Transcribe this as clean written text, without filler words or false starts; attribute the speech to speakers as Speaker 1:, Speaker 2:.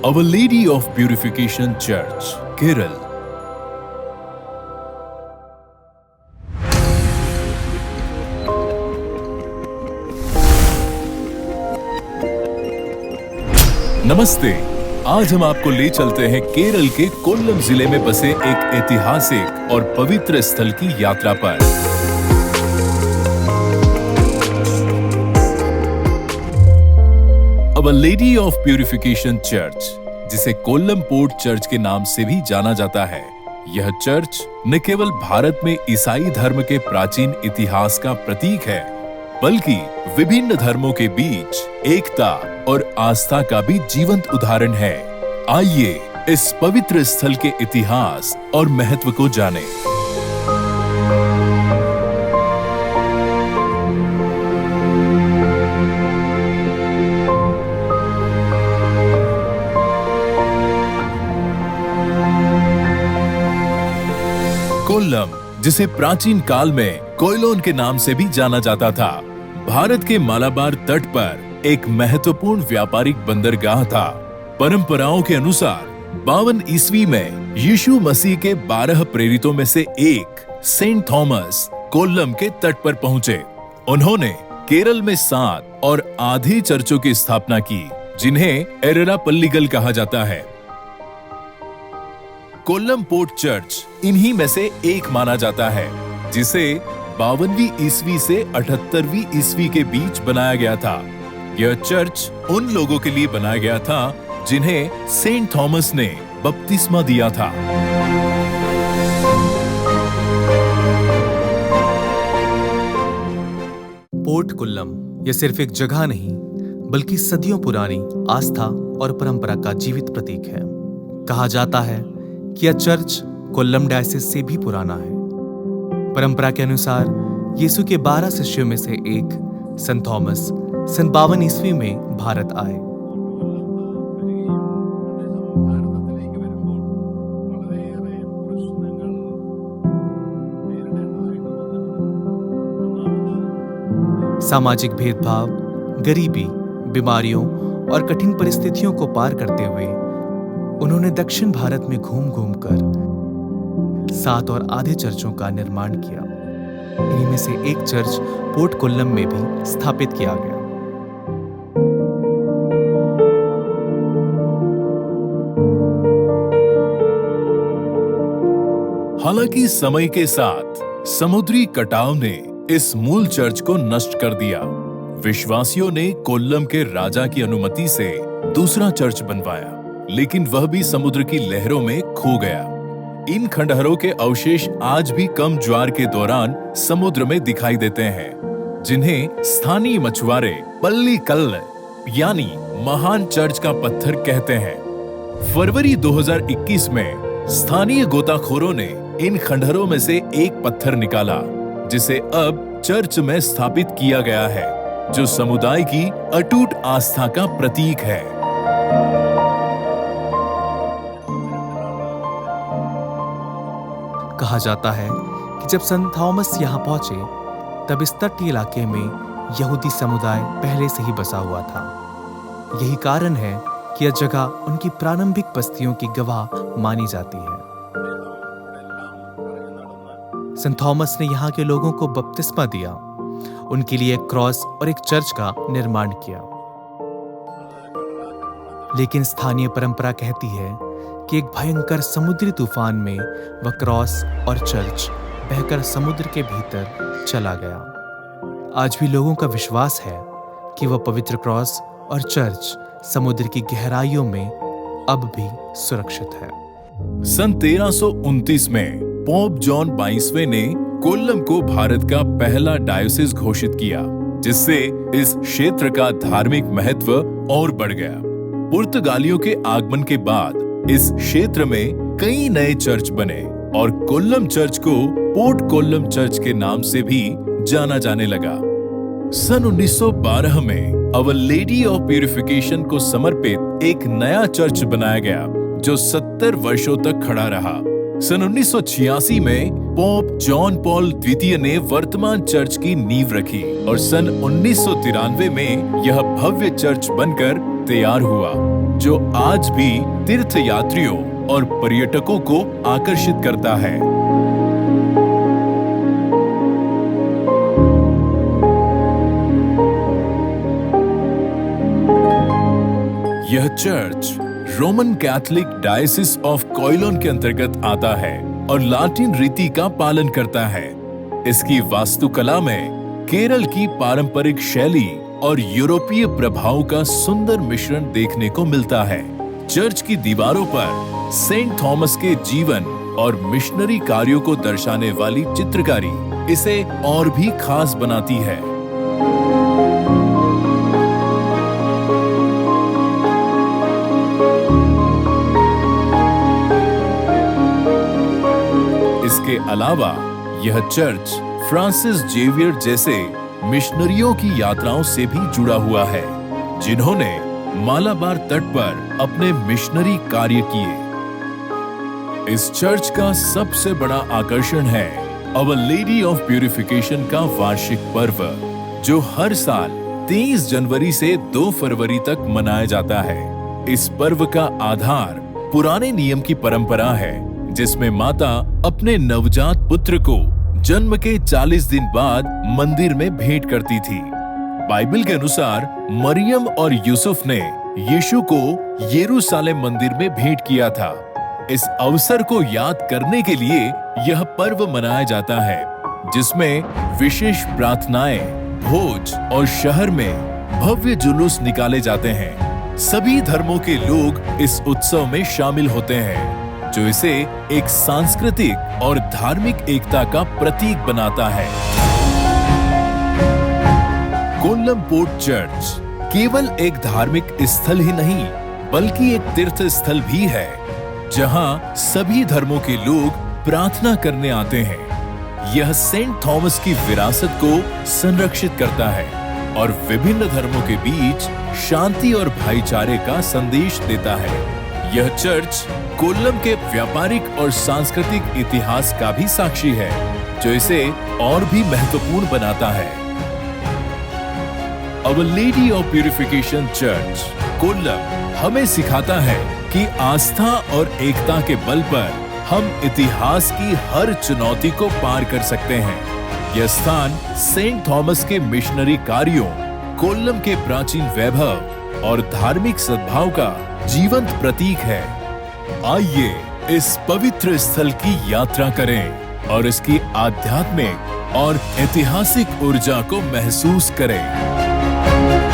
Speaker 1: Our Lady of Purification Church, Kerala. नमस्ते। आज हम आपको ले चलते हैं केरल के कोल्लम जिले में बसे एक ऐतिहासिक और पवित्र स्थल की यात्रा पर। Our Lady of Purification Church, जिसे कोल्लम पोर्ट चर्च के नाम से भी जाना जाता है, यह चर्च न केवल भारत में ईसाई धर्म के प्राचीन इतिहास का प्रतीक है, बल्कि विभिन्न धर्मों के बीच एकता और आस्था का भी जीवंत उदाहरण है। आइए इस पवित्र स्थल के इतिहास और महत्व को जानें। कोल्लम, जिसे प्राचीन काल में कोयलोन के नाम से भी जाना जाता था, भारत के मालाबार तट पर एक महत्वपूर्ण व्यापारिक बंदरगाह था। परंपराओं के अनुसार 52 ईस्वी में यीशु मसीह के 12 प्रेरितों में से एक सेंट थॉमस कोल्लम के तट पर पहुंचे। उन्होंने केरल में 7 और आधी चर्चों की स्थापना की, जिन्हें एरेरापल्लीगल कहा जाता है। कोल्लम पोर्ट चर्च इन्हीं में से एक माना जाता है, जिसे 52वीं ईस्वी से 78वीं ईस्वी के बीच बनाया गया था। यह चर्च उन लोगों के लिए बनाया गया था जिन्हें सेंट थॉमस ने बपतिस्मा दिया था।
Speaker 2: पोर्ट कोल्लम यह सिर्फ एक जगह नहीं, बल्कि सदियों पुरानी आस्था और परंपरा का जीवित प्रतीक है। कहा जाता है कि यह चर्च कोल्लम डायसिस से भी पुराना है। परंपरा के अनुसार यीशु के 12 शिष्यों में से एक संत थॉमस सन 52 ईस्वी में भारत आए। सामाजिक भेदभाव, गरीबी, बीमारियों और कठिन परिस्थितियों को पार करते हुए उन्होंने दक्षिण भारत में घूम घूम कर 7 और आधे चर्चों का निर्माण किया। इन्हीं में से एक चर्च पोर्ट कोल्लम में भी स्थापित किया गया।
Speaker 1: हालांकि समय के साथ समुद्री कटाव ने इस मूल चर्च को नष्ट कर दिया। विश्वासियों ने कोल्लम के राजा की अनुमति से दूसरा चर्च बनवाया, लेकिन वह भी समुद्र की लहरों में खो गया। इन खंडहरों के अवशेष आज भी कम ज्वार के दौरान समुद्र में दिखाई देते हैं, जिन्हें स्थानीय मछुआरे पल्लीकल यानी महान चर्च का पत्थर कहते हैं। फरवरी 2021 में स्थानीय गोताखोरों ने इन खंडहरों में से एक पत्थर निकाला, जिसे अब चर्च में स्थापित किया गया है, जो समुदाय की अटूट आस्था का प्रतीक है।
Speaker 2: कहा जाता है कि जब संत थॉमस यहाँ पहुंचे, तब इस तटीय इलाके में यहूदी समुदाय पहले से ही बसा हुआ था। यही कारण है कि यह जगह उनकी प्रारंभिक बस्तियों की गवाह मानी जाती है। संत थॉमस ने यहाँ के लोगों को बपतिस्मा दिया, उनके लिए एक क्रॉस और एक चर्च का निर्माण किया। लेकिन स्थानीय परंपरा कहती है कि एक भयंकर समुद्री तूफान में वह क्रॉस और चर्च बहकर समुद्र के भीतर चला गया। आज भी लोगों का विश्वास है कि वह पवित्र क्रॉस और चर्च समुद्र की गहराइयों में अब भी सुरक्षित है।
Speaker 1: सन 1329 में पोप जॉन 22वें ने कोल्लम को भारत का पहला डायोसिस घोषित किया, जिससे इस क्षेत्र का धार्मिक महत्व और बढ़ गया। पुर्तगालियों के आगमन के बाद इस क्षेत्र में कई नए चर्च बने और कोल्लम चर्च को पोर्ट कोल्लम चर्च के नाम से भी जाना जाने लगा। सन 1912 में अवर लेडी ऑफ प्यूरिफिकेशन को समर्पित एक नया चर्च बनाया गया, जो 70 वर्षों तक खड़ा रहा। सन 1986 में पोप जॉन पॉल द्वितीय ने वर्तमान चर्च की नींव रखी और सन 1993 में यह भव्य चर्च बनकर तैयार हुआ। जो आज भी तीर्थयात्रियों और पर्यटकों को आकर्षित करता है। यह church Roman Catholic diocese of Quilon के अंतर्गत आता है और लातिन रीति का पालन करता है। इसकी वास्तुकला में केरल की पारंपरिक शैली और यूरोपीय प्रभाव का सुंदर मिश्रण देखने को मिलता है। चर्च की दीवारों पर सेंट थॉमस के जीवन और मिशनरी कार्यों को दर्शाने वाली चित्रकारी इसे और भी खास बनाती है। इसके अलावा यह चर्च फ्रांसिस जेवियर जैसे मिशनरियों की यात्राओं से भी जुड़ा हुआ है, जिन्होंने मालाबार तट पर अपने मिशनरी कार्य किए। इस चर्च का सबसे बड़ा आकर्षण है आवर लेडी ऑफ प्यूरिफिकेशन का वार्षिक पर्व, जो हर साल 23 जनवरी से 2 फरवरी तक मनाया जाता है। इस पर्व का आधार पुराने नियम की परंपरा है, जिसमें माता अपने नवजात पुत्र को जन्म के 40 दिन बाद मंदिर में भेंट करती थी। बाइबल के अनुसार मरियम और यूसुफ ने यीशु को यरूशलेम मंदिर में भेंट किया था। इस अवसर को याद करने के लिए यह पर्व मनाया जाता है, जिसमें विशेष प्रार्थनाएं, भोज और शहर में भव्य जुलूस निकाले जाते हैं। सभी धर्मों के लोग इस उत्सव में शामिल होते हैं, जो इसे एक सांस्कृतिक और धार्मिक एकता का प्रतीक बनाता है। कोल्लम पोर्ट चर्च केवल एक धार्मिक स्थल ही नहीं, बल्कि एक तीर्थ स्थल भी है, जहां सभी धर्मों के लोग प्रार्थना करने आते हैं। यह सेंट थॉमस की विरासत को संरक्षित करता है और विभिन्न धर्मों के बीच शांति और भाईचारे का संदेश देता है। यह चर्च कोल्लम के व्यापारिक और सांस्कृतिक इतिहास का भी साक्षी है, जो इसे और भी महत्वपूर्ण बनाता है। Our Lady of Purification Church Kollam हमें सिखाता है कि आस्था और एकता के बल पर हम इतिहास की हर चुनौती को पार कर सकते हैं। यह स्थान सेंट थॉमस के मिशनरी कार्यों, कोल्लम के प्राचीन वैभव और धार्मिक सद्भाव का जीवंत प्रतीक है। आइए इस पवित्र स्थल की यात्रा करें और इसकी आध्यात्मिक और ऐतिहासिक ऊर्जा को महसूस करें।